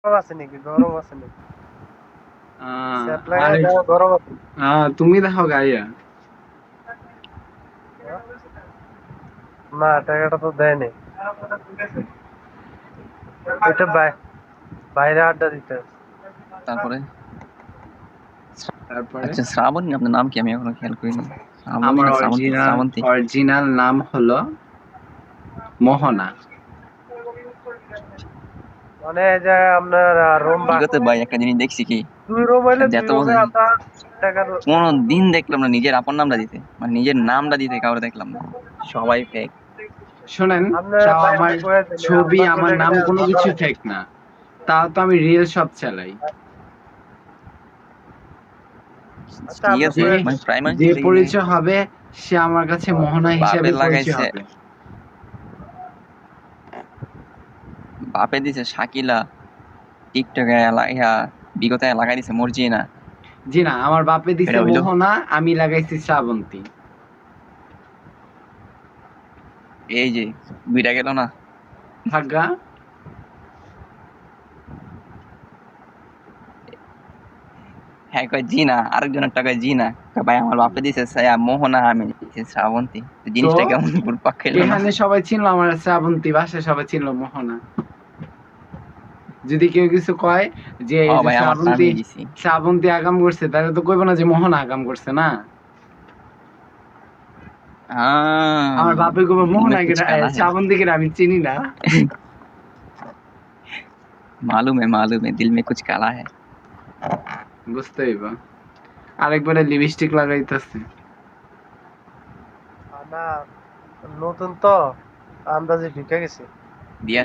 আছে নাকি? গরম আছে নাকি? স্যাপ লাগাই আরে দাও, গরম আছে। তুমি দেখো গাইয়া না, টাকাটা তো দেয়নি। এটা বাইরে আড্ডা দিতে হবে। তারপরে তারপরে আচ্ছা, শ্রাবণী আপনার নাম কি? আমি এখনো খেয়াল করিনি। শ্রাবণী আমার না শ্রাবন্তী? শ্রাবন্তী। অরিজিনাল নাম হলো মোহনা। মানে এই যে আপনার রুম কি করতে ভাই, একটা জিনিস দেখছি কি, 2 রুম হইলে 2 যত রুমে বছর আমরা টাকার কোনো দিন দেখলাম না নিজের আপন নামটা দিতে, মানে নিজের নামটা দিতে কাউরে দেখলাম না, সবাই ফেক। শোনেন, আপনার তাও আমার বাইরে কয়ে দিলে ছবি আমরা আমার চলে নাম গেলে কোনো ভালো কিছু হয়। ফেক না, তাও তো আমি রিয়েল সব চালাই। আচ্ছা ঠিক আপনি আছে, যে কয়ে মানে দিন। প্রাইমারি যে থেকে পরিচয় হবে সে আমার কাছে মোহনা হিসেবে বাপের পরিচয় লাগাইছে, হবে। বাপে দিছে শাকিলা, টিকটকে বিগত লাগাই দিছে মর্জিনা। জি না, আমার বাপে দিছে এটা হইলো মোহনা, আমি লাগাইছি শ্রাবন্তী। এই যে দুইটা গেল না। ভাগ্যা। হ্যাঁ কয় জিনা, আরেকজনের টাকায় জিনা। কয় ভাই আমার বাপে দিছে মোহনা, আমি দিছি শ্রাবন্তী। তো তো জিনিসটা কেমন ঘুরপাক খেলো না? এখানে সবাই চিনলো আমার শ্রাবন্তী, বাসায় সবাই চিনলো মোহনা। যদি কেউ কিছু কয় যে হ এই যে ভাই, আমার তো শ্রাবন্তী আমি দিছি। শ্রাবন্তী আগাম করছে, তাহলে তো কইবো না যে মোহনা আগাম করছে না। আমার বাপে কইবো दिल में মোহনা कुछ কেটা, काला है। শ্রাবন্তী কেটা আমি চিনি না। मालूम है दिल में कुछ काला है। বুঝতে হইব। আরেকবারে লিপস্টিক লাগাইতেছে। না, নতুন তো আন্দাজে ঢুকে গেছে। दिया।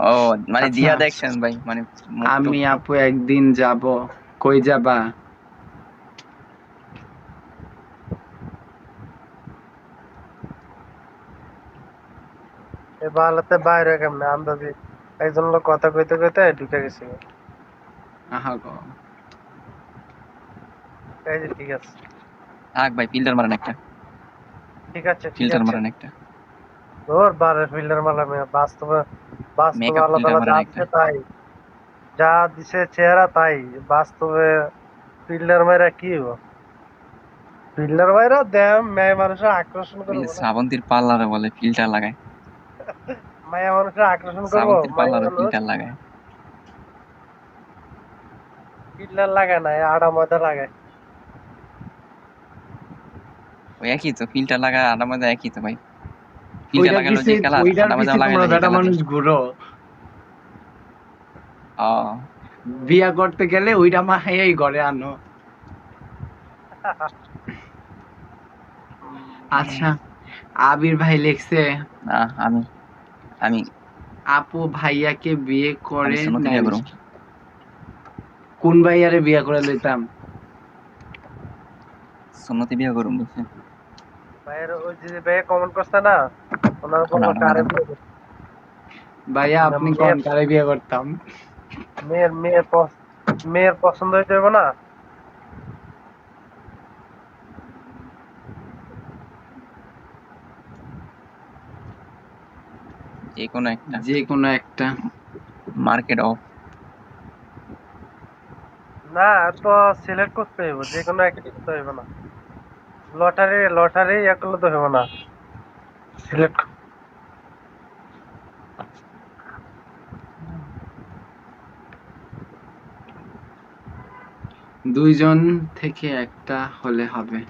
ও মানে আচ্ছা, দিয়া দেখছেন ভাই, মানে মুখ টুক। আমি আপু একদিন যাব। কই যাবা? এ বালাতে বাইরে কেমনে আন্দাজে একজন লোক কথা কইতে কইতে ঢুকে গেছে। আহা গো। এই যে ঠিক আছে। থাক ভাই, ফিল্টার মারেন একটা। ঠিক আছে, ঠিক ফিল্টার আছে। মারেন একটা। ওর বারের ফিল্ডার মালা বাস্তবে মেকআপ আল্লাহ ফিল্টার তাআলা মারেন যা একটা। দিছে তাই। যা দিছে চেহারা তাই। বাস্তবে ফিল্ডার মাইরা কি হইব? ফিল্ডার মাইরা মেয়ে মানুষের আকর্ষণ ওই যে করবো না? শ্রাবন্তীর পার্লারে বলে ফিল্টার লাগায়। মায়া মানুষের আকর্ষণ করবো? শ্রাবন্তীর মায়া পার্লারে মানুষ ফিল্টার লাগায়। ফিল্ডার লাগায় না, আড়া ময়দা লাগায়। ওই একই তো, ফিল্টার লাগায় আডা ময়দা একই তো ভাই। ফিল্টার ওইটার লাগালো পিছে যে কালার, ওইটার আডা ময়দা পিছে লাগাইলো তোমরা যে বেটা কালারই। মানুষ ঘুরো। ও বিয়া করতে গেলে ওইটা মাহাই ঘরে আনো। আচ্ছা, আবির ভাই লিখছে না, আমি আমি আপু ভাইয়াকে বিয়ে আমি করে সুন্নতি নেন। বিয়ে করুম। কোন ভাইয়ারে বিয়ে করে লইতাম? সুন্নতি বিয়ে করুম বুঝছেন। ভাইয়ের ওই যে ভাইয়া কমেন্ট করছে না, ওনার এখন বলবো আডা কারে ময়দা বিয়ে করতে? ভাইয়া না, আপনি কোন কারে বিয়ে করতাম? মেয়ের মেয়ের পছ- মেয়ের পছন্দ হইতে হইব না। যে কোনো একটা। যে কোনো একটা। Market of. না, তো সিলেক্ট করতে হইব, যে কোনো একটা করতে হইব না। লটারি লটারি ইয়া করলে তো হইব না। সিলেক্ট। দুইজন থেকে একটা হলে হবে।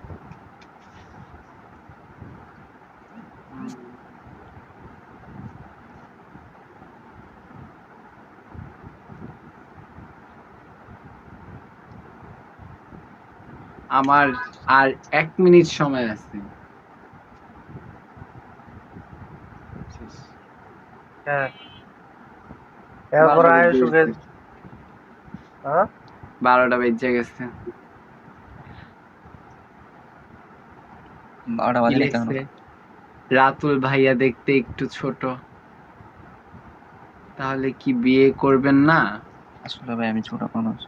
আমার আর 1 মিনিট সময় আছে। হ্যাঁ, এরপর 12টা আয়ুষ বেজে উঠে। গেছে। হ্যাঁ, 12টা বেজে গেছে। 12টা কি বাজে নাই তো এখনো। লিখছে? রাতুল ভাইয়া দেখতে একটু ছোট, তাহলে কি বিয়ে করবেন না? আসলে ভাই আমি ছোট মানুষ।